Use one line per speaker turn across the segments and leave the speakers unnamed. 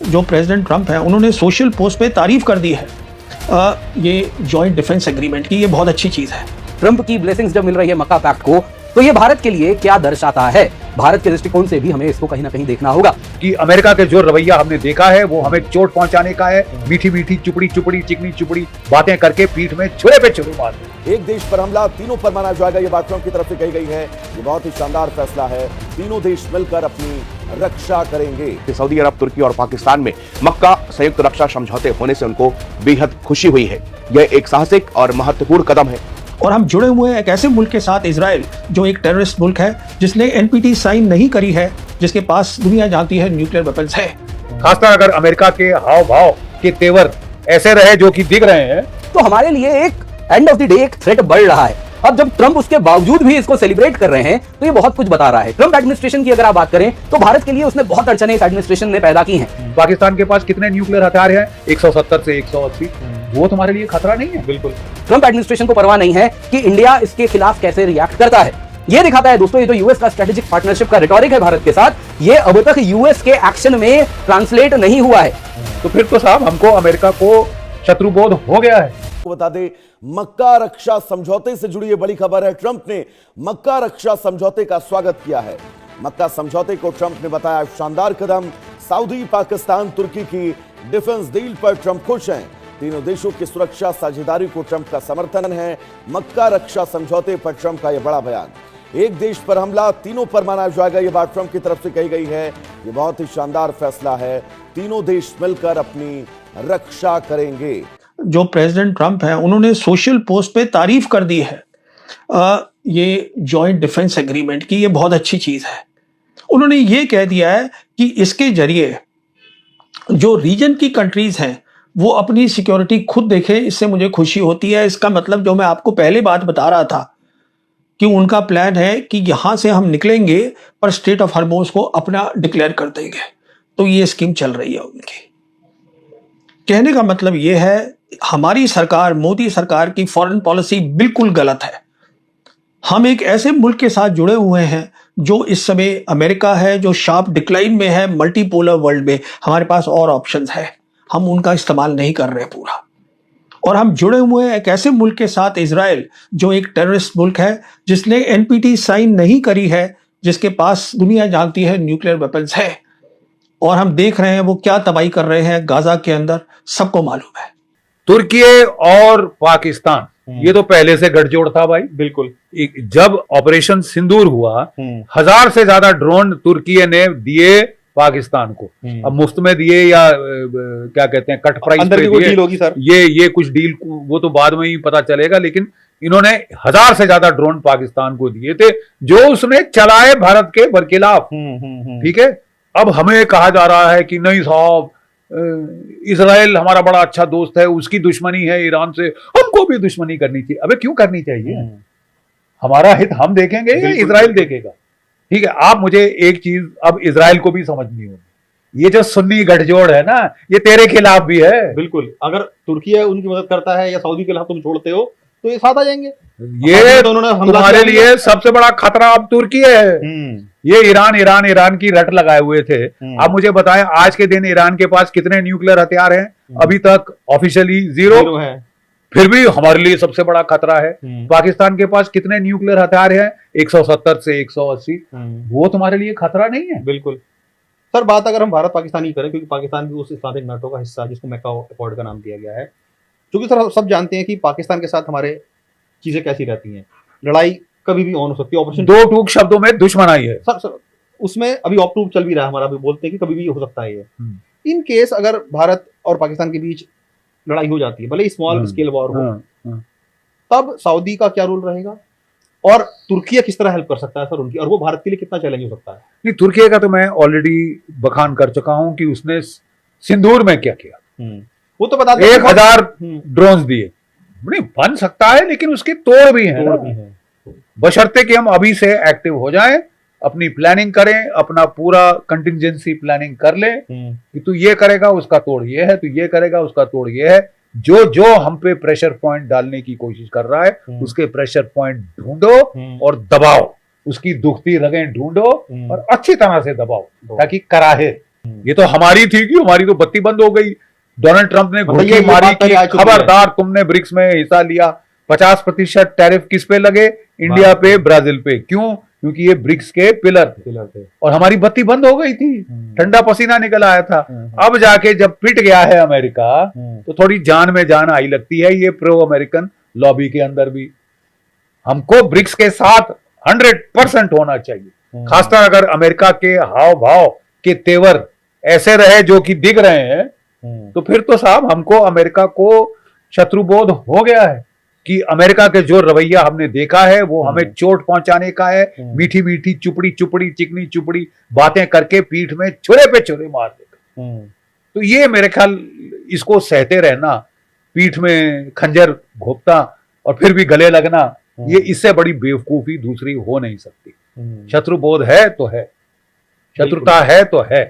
जो president Trump है उन्होंने सोशल पोस्ट पे तारीफ कर दी है ये जॉइंट डिफेंस एग्रीमेंट की। ये बहुत अच्छी चीज़ है।
ट्रंप की ब्लेसिंग्स जब मिल रही है मक्का पैक्ट को, तो ये भारत के लिए क्या दर्शाता है? भारत के दृष्टिकोण से भी हमें इसको कहीं ना कहीं देखना होगा
कि अमेरिका के जो रवैया हमने देखा है वो हमें चोट पहुंचाने का है। मीठी मीठी चुपड़ी चुपड़ी चिकनी चुपड़ी बातें करके पीठ में छुरे पे छुरे मार।
एक देश पर हमला, तीनों पर माना जाएगा, ये बात ट्रंप की तरफ से कही गई है। ये बहुत ही शानदार फैसला है। तीनों देश मिलकर अपनी रक्षा करेंगे।
सऊदी अरब, तुर्की और पाकिस्तान में मक्का संयुक्त रक्षा समझौते होने से उनको बेहद खुशी हुई है। यह एक साहसिक और महत्वपूर्ण कदम है।
और हम जुड़े हुए हैं एक ऐसे मुल्क के साथ, इजराइल, जो एक टेररिस्ट मुल्क है, जिसने एनपीटी साइन नहीं करी है, जिसके पास दुनिया जानती है न्यूक्लियर वेपन्स है।
खासकर अगर अमेरिका के हाव भाव के तेवर ऐसे रहे जो कि दिख रहे हैं,
तो हमारे लिए एक एंड ऑफ द डे एक थ्रेट बढ़ रहा है। अब जब ट्रंप उसके बावजूद भी इसको सेलिब्रेट कर रहे हैं, तो ये बहुत कुछ बता रहा है। ट्रंप एडमिनिस्ट्रेशन की अगर आप बात करें, तो भारत के लिए उसने बहुत अड़चनें इस एडमिनिस्ट्रेशन ने पैदा की हैं।
पाकिस्तान के पास कितने न्यूक्लियर हथियार हैं? 170 से 180। वो तुम्हारे लिए खतरा नहीं है? बिल्कुल।
ट्रंप एडमिनिस्ट्रेशन को परवाह नहीं है कि इंडिया इसके खिलाफ कैसे रिएक्ट करता है। ये दिखाता है दोस्तों, ये जो यूएस का स्ट्रेटेजिक पार्टनरशिप का रिटोरिक है भारत के साथ, ये अब तक यूएस के एक्शन में ट्रांसलेट नहीं हुआ है।
तो फिर तो साहब हमको अमेरिका को शत्रुबोध हो गया है।
बता दें, मक्का रक्षा समझौते से जुड़ी ये बड़ी खबर है। ट्रंप ने मक्का रक्षा समझौते का स्वागत किया है। मक्का समझौते को ट्रंप ने बताया शानदार कदम। सऊदी, पाकिस्तान, तुर्की की डिफेंस डील पर ट्रंप खुश हैं। तीनों देशों की सुरक्षा साझेदारी को ट्रंप का समर्थन है। मक्का रक्षा समझौते पर ट्रंप का यह बड़ा बयान। एक देश पर हमला, तीनों पर माना जाएगा, ये बात ट्रंप की तरफ से कही गई है। ये बहुत ही शानदार फैसला है। तीनों देश मिलकर अपनी रक्षा करेंगे।
जो प्रेसिडेंट ट्रंप है उन्होंने सोशल पोस्ट पे तारीफ कर दी है ये जॉइंट डिफेंस एग्रीमेंट की। ये बहुत अच्छी चीज़ है। उन्होंने ये कह दिया है कि इसके जरिए जो रीजन की कंट्रीज हैं वो अपनी सिक्योरिटी खुद देखें। इससे मुझे खुशी होती है। इसका मतलब जो मैं आपको पहले बात बता रहा था कि उनका प्लान है कि यहाँ से हम निकलेंगे पर स्टेट ऑफ हॉर्मुज़ को अपना डिक्लेयर कर देंगे। तो ये स्कीम चल रही है उनकी। कहने का मतलब ये है, हमारी सरकार, मोदी सरकार की फॉरेन पॉलिसी बिल्कुल गलत है। हम एक ऐसे मुल्क के साथ जुड़े हुए हैं जो इस समय अमेरिका है, जो शार्प डिक्लाइन में है मल्टीपोलर वर्ल्ड में। हमारे पास और ऑप्शंस है, हम उनका इस्तेमाल नहीं कर रहे पूरा। और हम जुड़े हुए हैं एक ऐसे मुल्क के साथ, इजराइल, जो एक टेररिस्ट मुल्क है, जिसने एनपीटी साइन नहीं करी है, जिसके पास दुनिया जानती है न्यूक्लियर वेपन्स है। और हम देख रहे हैं वो क्या तबाही कर रहे हैं गाजा के अंदर, सबको मालूम है।
तुर्की और पाकिस्तान ये तो पहले से गठजोड़ था भाई। बिल्कुल। जब ऑपरेशन सिंदूर हुआ, 1000 से ज्यादा ड्रोन तुर्की ने दिए पाकिस्तान को। अब मुफ्त में दिए या क्या कहते हैं, कट प्राइस पे दिए, डील होगी सर। ये कुछ डील वो तो बाद में ही पता चलेगा, लेकिन इन्होंने 1000 से ज्यादा ड्रोन पाकिस्तान को दिए थे, जो उसने चलाए भारत के बरखिलाफ। ठीक है। अब हमें कहा जा रहा है कि नहीं साहब, इजराइल हमारा बड़ा अच्छा दोस्त है, उसकी दुश्मनी है ईरान से, हमको भी दुश्मनी करनी चाहिए। अबे क्यों करनी चाहिए? हमारा हित हम देखेंगे या इजराइल देखेगा? ठीक है। आप मुझे एक चीज अब इजराइल को भी समझनी होगी, ये जो सुन्नी गठजोड़ है ना, ये तेरे खिलाफ भी है।
बिल्कुल। अगर तुर्की है उनकी मदद करता है या सऊदी के खिलाफ तुम छोड़ते हो, तो ये साथ आ जाएंगे।
ये तो तुम्हारे लिए सबसे बड़ा खतरा अब तुर्की है। ये ईरान की रट लगाए हुए थे। आप मुझे बताएं, आज के दिन ईरान के पास कितने न्यूक्लियर हथियार हैं? अभी तक ऑफिशियली जीरो है। फिर भी हमारे लिए सबसे बड़ा खतरा है। पाकिस्तान के पास कितने न्यूक्लियर हथियार हैं? 170 से 180। वो तुम्हारे लिए खतरा नहीं है?
बिल्कुल सर। बात अगर हम भारत पाकिस्तान की करें, क्योंकि पाकिस्तान भी उस इस्लामिक नाटो का हिस्सा, जिसको मैका एकॉर्ड का नाम दिया गया है, क्योंकि सर सब जानते हैं कि पाकिस्तान के साथ हमारे चीजें कैसी रहती हैं। लड़ाई कभी भी ऑन हो सकती है। ऑपरेशन
दो टूक शब्दों में दुश्मनाई है
सर। उसमें अभी ऑप टू चल भी रहा है हमारा, अभी बोलते हैं कि कभी भी हो सकता है ये। इन केस अगर भारत और पाकिस्तान के बीच लड़ाई हो जाती है, भले स्मॉल स्केल वॉर हो, तब सऊदी का क्या रोल रहेगा और तुर्की किस तरह हेल्प कर सकता है सर उनकी, और वो भारत के लिए कितना चैलेंज हो सकता है?
नहीं, तुर्की का तो मैं ऑलरेडी बखान कर चुका हूं कि उसने सिंदूर में क्या किया।
वो तो बता
1000 ड्रोन दिए। नहीं बन सकता है, लेकिन उसके तोड़ भी हैं। बशर्ते कि हम अभी से एक्टिव हो जाएं, अपनी प्लानिंग करें, अपना पूरा कंटिंजेंसी प्लानिंग कर लें कि तू ये करेगा उसका तोड़ ये है, तू ये करेगा उसका तोड़ ये है। जो जो हम पे प्रेशर पॉइंट डालने की कोशिश कर रहा है, उसके प्रेशर पॉइंट ढूंढो और दबाओ, उसकी दुखती रगें ढूंढो और अच्छी तरह से दबाओ ताकि कराहे। ये तो हमारी थी कि हमारी तो बत्ती बंद हो गई। डोनाल्ड ट्रंप ने
मतलब ये
घुड़की मारी
बात पहले
कि
आ चुकी है।
खबरदार तुमने ब्रिक्स में हिस्सा लिया। 50% टैरिफ किस पे लगे? इंडिया पे, ब्राजील पे। क्यों? क्योंकि ये ब्रिक्स के पिलर थे और हमारी बत्ती बंद हो गई थी, ठंडा पसीना निकल आया था। अब जाके जब पिट गया है अमेरिका तो थोड़ी जान में जान आई लगती है ये प्रो अमेरिकन लॉबी के अंदर भी। हमको ब्रिक्स के साथ 100% होना चाहिए, खासकर अगर अमेरिका के हाव भाव के तेवर ऐसे रहे जो कि दिख रहे हैं तो फिर तो साहब हमको अमेरिका को शत्रुबोध हो गया है कि अमेरिका के जो रवैया हमने देखा है वो हमें चोट पहुंचाने का है। मीठी मीठी चुपड़ी चुपड़ी चिकनी चुपड़ी बातें करके पीठ में छुरे पे छुरे मार देगा। तो ये मेरे ख्याल इसको सहते रहना, पीठ में खंजर घोपता और फिर भी गले लगना, ये इससे बड़ी बेवकूफी दूसरी हो नहीं सकती। शत्रुबोध है तो है, शत्रुता है तो है।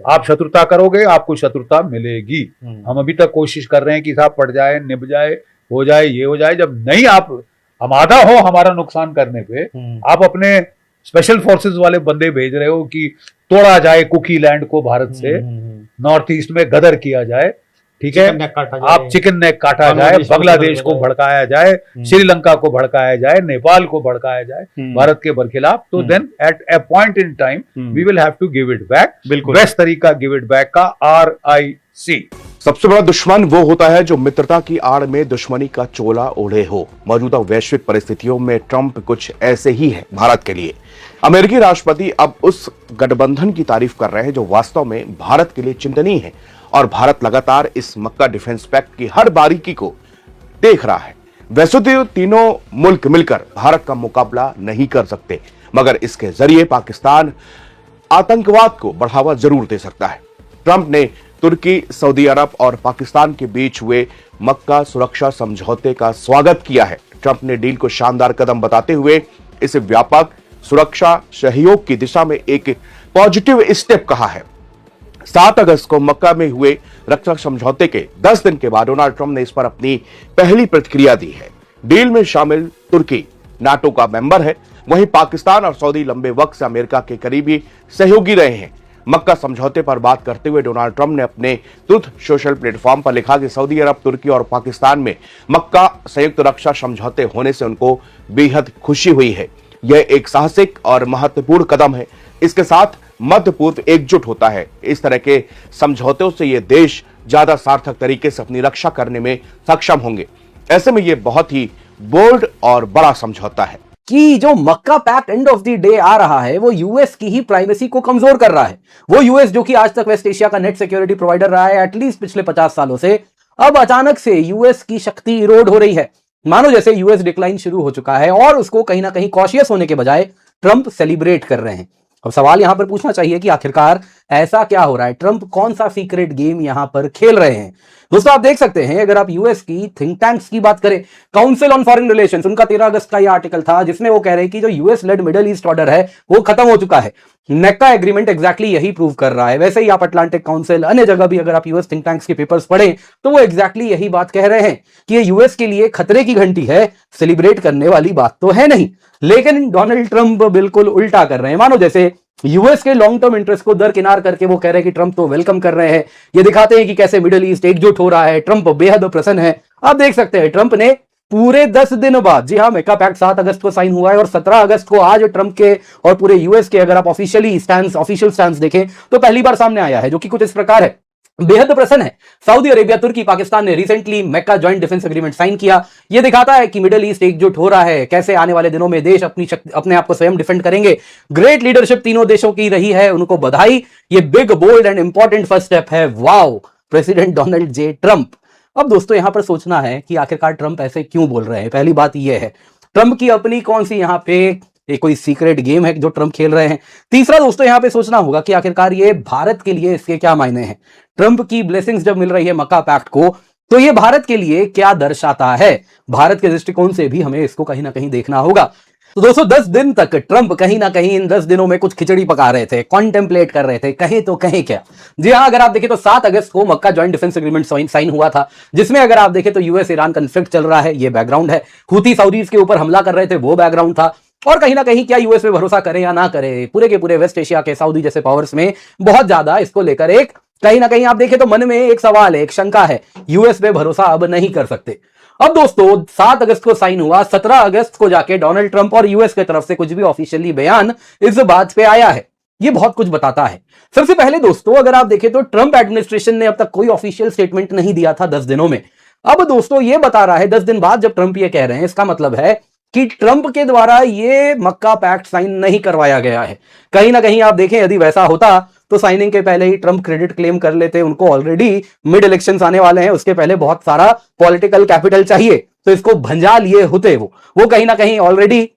आप शत्रुता करोगे आपको शत्रुता मिलेगी। हम अभी तक कोशिश कर रहे हैं कि साहब पड़ जाए, निभ जाए, हो जाए, ये हो जाए। जब नहीं आप आमादा हो हमारा नुकसान करने पे, आप अपने स्पेशल फोर्सेस वाले बंदे भेज रहे हो कि तोड़ा जाए कुकी लैंड को भारत से, नॉर्थ ईस्ट में गदर किया जाए, ठीक है, आप चिकन नेक काटा जाए, बांग्लादेश को भड़काया जाए, श्रीलंका को भड़काया जाए, नेपाल को भड़काया जाए भारत के बरखिलाफ, तो then at a point in time we will have to give it back.
बिल्कुल
बेस्ट तरीका गिव इट बैक का RIC।
सबसे बड़ा दुश्मन वो होता है जो मित्रता की आड़ में दुश्मनी का चोला ओढ़े हो। मौजूदा वैश्विक परिस्थितियों में ट्रंप कुछ ऐसे ही है भारत के लिए। अमेरिकी राष्ट्रपति अब उस गठबंधन की तारीफ कर रहे हैं जो वास्तव में भारत के लिए चिंतनीय है और भारत लगातार इस मक्का डिफेंस पैक्ट की हर बारीकी को देख रहा है। वैसे तो तीनों मुल्क मिलकर भारत का मुकाबला नहीं कर सकते, मगर इसके जरिए पाकिस्तान आतंकवाद को बढ़ावा जरूर दे सकता है। ट्रंप ने तुर्की, सऊदी अरब और पाकिस्तान के बीच हुए मक्का सुरक्षा समझौते का स्वागत किया है। ट्रंप ने डील को शानदार कदम बताते हुए इसे व्यापक सुरक्षा सहयोग की दिशा में एक पॉजिटिव स्टेप कहा है। 7 अगस्त को मक्का में हुए रक्षा समझौते के 10 दिन के बाद डोनाल्ड ट्रंप ने इस पर अपनी पहली प्रतिक्रिया दी है। डील में शामिल तुर्की नाटो का मेंबर है, वहीं पाकिस्तान और सऊदी लंबे वक्त से अमेरिका के करीबी सहयोगी रहे हैं। मक्का समझौते पर बात करते हुए डोनाल्ड ट्रंप ने अपने ट्रुथ सोशल प्लेटफॉर्म पर लिखा कि सऊदी अरब, तुर्की और पाकिस्तान में मक्का संयुक्त रक्षा समझौते होने से उनको बेहद खुशी हुई है। यह एक साहसिक और महत्वपूर्ण कदम है। इसके साथ मध्य पूर्व एकजुट होता है। इस तरह के समझौतों से ये देश ज्यादा सार्थक तरीके से अपनी रक्षा करने में सक्षम होंगे। ऐसे में यह बहुत ही बोल्ड और बड़ा समझौता है
कि जो Mecca pact end of the day आ रहा है वो यूएस की ही प्राइवेसी को कमजोर कर रहा है। वो यूएस जो कि आज तक वेस्ट एशिया का नेट सिक्योरिटी प्रोवाइडर रहा है एटलीस्ट पिछले 50 सालों से, अब अचानक से यूएस की शक्ति इरोड हो रही है। मानो जैसे यूएस डिक्लाइन शुरू हो चुका है और उसको कहीं ना कहीं कॉशियस होने के बजाय ट्रंप सेलिब्रेट कर रहे हैं। अब सवाल यहां पर पूछना चाहिए कि आखिरकार ऐसा क्या हो रहा है, ट्रंप कौन सा सीक्रेट गेम यहां पर खेल रहे हैं। दोस्तों आप देख सकते हैं, अगर आप यूएस की थिंक टैंक्स की बात करें, काउंसिल ऑन फॉरेन रिलेशंस, उनका 13 अगस्त का यह आर्टिकल था जिसमें वो कह रहे हैं कि जो US led middle east order है वो खत्म हो चुका है। नेक्का एग्रीमेंट एग्जैक्टली यही प्रूव कर रहा है। वैसे ही आप अटलांटिक काउंसिल, अन्य जगह भी अगर आप यूएस थिंक टैंक्स के पेपर्स पढ़ें तो वो एग्जैक्टली यही बात कह रहे हैं कि ये यूएस के लिए खतरे की घंटी है, सेलिब्रेट करने वाली बात तो है नहीं। लेकिन डोनाल्ड ट्रंप बिल्कुल उल्टा कर रहे हैं। मानो जैसे यूएस के लॉन्ग टर्म इंटरेस्ट को दरकिनार करके वो कह रहे हैं कि ट्रंप तो वेलकम कर रहे हैं। ये दिखाते हैं कि कैसे मिडिल ईस्ट एकजुट हो रहा है, ट्रंप बेहद प्रसन्न है। आप देख सकते हैं ट्रंप ने पूरे 10 दिन बाद, जी हां, मक्का पैक्ट 7 अगस्त को साइन हुआ है और 17 अगस्त को आज ट्रंप के और पूरे यूएस के अगर आप ऑफिशियल स्टैंड देखें तो पहली बार सामने आया है, जो कि कुछ इस प्रकार है। बेहद प्रसन्न है। सऊदी अरेबिया, तुर्की, पाकिस्तान ने रिसेंटली मक्का जॉइंट डिफेंस एग्रीमेंट साइन किया। यह दिखाता है कि मिडिल ईस्ट एकजुट हो रहा है, कैसे आने वाले दिनों में देश अपने आप को स्वयं डिफेंड करेंगे। ग्रेट लीडरशिप तीनों देशों की रही है, उनको बधाई। ये big, bold and important first step है। Wow, president Donald J Trump. अब दोस्तों यहां पर सोचना है कि आखिरकार ट्रंप ऐसे क्यों बोल रहे हैं। पहली बात यह है, ट्रंप की अपनी कौन सी यहां पे कोई सीक्रेट गेम है जो ट्रंप खेल रहे हैं। तीसरा दोस्तों यहां पे सोचना होगा कि आखिरकार ये भारत के लिए इसके क्या मायने हैं। ट्रंप की ब्लेसिंग्स जब मिल रही है मक्का पैक्ट को, तो ये भारत के लिए क्या दर्शाता है। भारत के दृष्टिकोण से भी हमें इसको कहीं ना कहीं देखना होगा। तो दोस्तों 10 दिन तक ट्रंप कहीं ना कहीं इन 10 दिनों में कुछ खिचड़ी पका रहे थे, कॉन्टेम्पलेट कर रहे थे, कहीं तो कहीं क्या। जी हां, अगर आप देखें तो 7 अगस्त को मक्का जॉइंट डिफेंस एग्रीमेंट साइन हुआ था, जिसमें अगर आप देखें तो यूएस ईरान कॉन्फ्लिक्ट चल रहा है, ये बैकग्राउंड है। हूती सऊदीज के ऊपर हमला कर रहे थे, वो बैकग्राउंड था। और कहीं ना कहीं क्या यूएस पे भरोसा करें या ना करें, पूरे के पूरे वेस्ट एशिया के सऊदी जैसे पावर्स में बहुत ज्यादा इसको लेकर एक कहीं ना कहीं आप देखें तो मन में एक सवाल है, एक शंका है, यूएस पे भरोसा अब नहीं कर सकते। अब दोस्तों 7 अगस्त को साइन हुआ, 17 अगस्त को जाके डोनाल्ड ट्रंप और यूएस की तरफ से कुछ भी ऑफिशियली बयान इस बात पे आया है। ये बहुत कुछ बताता है। सबसे पहले दोस्तों अगर आप देखें तो ट्रंप एडमिनिस्ट्रेशन ने अब तक कोई ऑफिशियल स्टेटमेंट नहीं दिया था 10 दिनों में। अब दोस्तों ये बता रहा है 10 दिन बाद जब ट्रंप ये कह रहे हैं, इसका मतलब है कि ट्रंप के द्वारा ये मक्का पैक्ट साइन नहीं करवाया गया है। कहीं ना कहीं आप देखें यदि वैसा होता तो साइनिंग के पहले ही ट्रंप क्रेडिट क्लेम कर लेते। उनको ऑलरेडी मिड इलेक्शंस आने वाले हैं, उसके पहले बहुत सारा पॉलिटिकल कैपिटल चाहिए, तो इसको भंजा लिए होते। वो कहीं ना कहीं ऑलरेडी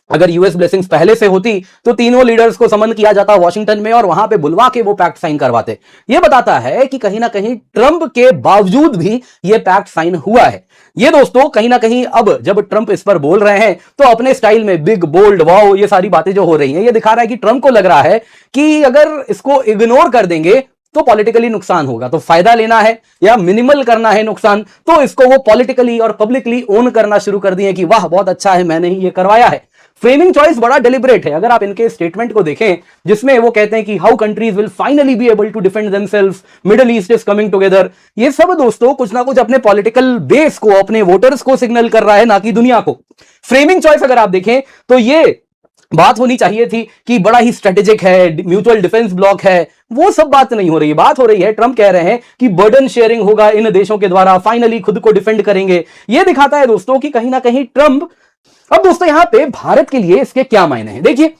अगर यूएस ब्लेसिंग्स पहले से होती तो तीनों लीडर्स को समन किया जाता वॉशिंगटन में और वहां पे बुलवा के वो पैक्ट साइन करवाते। ये बताता है कि कहीं ना कहीं ट्रंप के बावजूद भी ये पैक्ट साइन हुआ है। ये दोस्तों कहीं ना कहीं अब जब ट्रंप इस पर बोल रहे हैं तो अपने स्टाइल में बिग बोल्ड वाओ ये सारी बातें जो हो रही हैं, ये दिखा रहा है कि ट्रंप को लग रहा है कि अगर इसको इग्नोर कर देंगे तो पॉलिटिकली नुकसान होगा, तो फायदा लेना है या मिनिमल करना है नुकसान, तो इसको वो पॉलिटिकली और पब्लिकली ओन करना शुरू कर दिए कि वाह बहुत अच्छा है, मैंने ही ये करवाया है। फ्रेमिंग चॉइस बड़ा डेलिब्रेट है। अगर आप इनके स्टेटमेंट को देखें जिसमें वो कहते हैं कि how countries will finally be able to defend themselves, Middle East is coming together, ये सब दोस्तों कुछ ना कुछ अपने पॉलिटिकल बेस को, अपने वोटर्स को सिग्नल कर रहा है, ना कि दुनिया को। फ्रेमिंग चॉइस अगर आप देखें तो ये बात होनी चाहिए थी कि बड़ा ही स्ट्रेटेजिक है, म्यूचुअल डिफेंस ब्लॉक है, वो सब बात नहीं हो रही है। बात हो रही है ट्रंप कह रहे हैं कि बर्डन शेयरिंग होगा इन देशों के द्वारा, फाइनली खुद को डिफेंड करेंगे। ये दिखाता है दोस्तों कि कहीं ना कहीं ट्रंप। अब दोस्तों यहां पे भारत के लिए इसके क्या मायने हैं, देखिए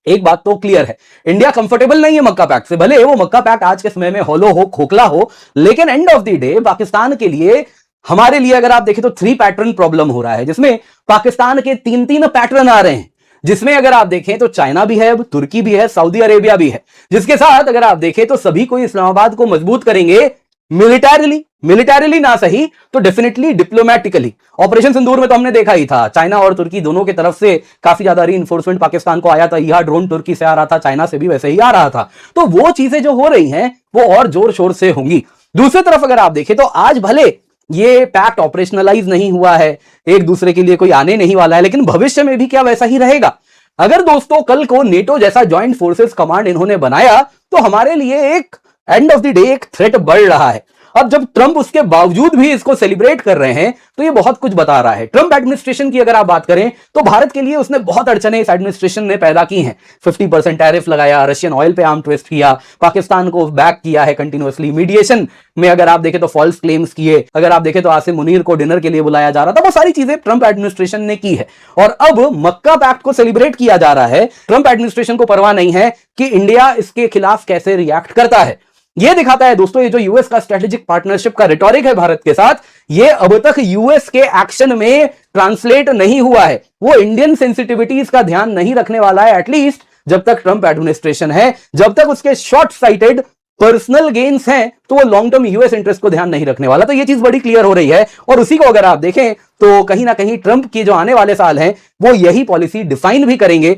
एक बात तो क्लियर है, इंडिया कंफर्टेबल नहीं है मक्का पैक्ट से। भले वो मक्का पैक्ट आज के समय में होलो हो, खोखला हो, लेकिन and of the day Pakistan के लिए, हमारे लिए अगर आप देखें तो 3 पैटर्न प्रॉब्लम हो रहा है, जिसमें पाकिस्तान के 3 पैटर्न आ रहे हैं, जिसमें अगर आप देखें तो चाइना भी है, तुर्की भी है, सऊदी अरेबिया भी है, जिसके साथ अगर आप देखें तो सभी को इस्लामाबाद को मजबूत करेंगे मिलिटरीली ना सही तो डेफिनेटली डिप्लोमेटिकली। ऑपरेशन सिंदूर में तो हमने देखा ही था, चाइना और तुर्की दोनों की तरफ से काफी ज्यादा रीइंफोर्समेंट पाकिस्तान को आया था। यह ड्रोन तुर्की से आ रहा था, चाइना से भी वैसे ही आ रहा था। तो वो चीजें जो हो रही हैं वो और जोर शोर से होंगी। दूसरी तरफ अगर आप देखें तो आज भले ये पैक्ट ऑपरेशनलाइज नहीं हुआ है, एक दूसरे के लिए कोई आने नहीं वाला है, लेकिन भविष्य में भी क्या वैसा ही रहेगा? अगर दोस्तों कल को नेटो जैसा ज्वाइंट फोर्सेस कमांड इन्होंने बनाया तो हमारे लिए एक एंड ऑफ द डे एक थ्रेट बढ़ रहा है। अब जब ट्रंप उसके बावजूद भी इसको सेलिब्रेट कर रहे हैं तो ये बहुत कुछ बता रहा है। ट्रंप एडमिनिस्ट्रेशन की अगर आप बात करें तो भारत के लिए उसने बहुत अड़चने इस एडमिनिस्ट्रेशन ने पैदा की हैं। 50% टैरिफ लगाया, रशियन ऑयल पे आर्म ट्विस्ट किया, पाकिस्तान को बैक किया है कंटिन्यूअसली, मीडिएशन में अगर आप देखें तो फॉल्स क्लेम्स किए, अगर आप देखें तो आसिम मुनीर को डिनर के लिए बुलाया जा रहा था, वो सारी चीजें ट्रंप एडमिनिस्ट्रेशन ने की है। और अब मक्का पैक्ट को सेलिब्रेट किया जा रहा है। ट्रंप एडमिनिस्ट्रेशन को परवाह नहीं है कि इंडिया इसके खिलाफ कैसे रिएक्ट करता है। यह दिखाता है दोस्तों ये जो यूएस का स्ट्रेटेजिक पार्टनरशिप का रिटोरिक है भारत के साथ, ये अब तक यूएस के एक्शन में ट्रांसलेट नहीं हुआ है। वो इंडियन सेंसिटिविटीज का ध्यान नहीं रखने वाला है, एटलीस्ट जब तक ट्रंप एडमिनिस्ट्रेशन है। जब तक उसके शॉर्ट साइटेड पर्सनल गेन्स हैं तो वो लॉन्ग टर्म यूएस इंटरेस्ट को ध्यान नहीं रखने वाला। तो ये चीज बड़ी क्लियर हो रही है। और उसी को अगर आप देखें तो कहीं ना कहीं ट्रंप की जो आने वाले साल हैं वो यही पॉलिसी डिफाइन भी करेंगे।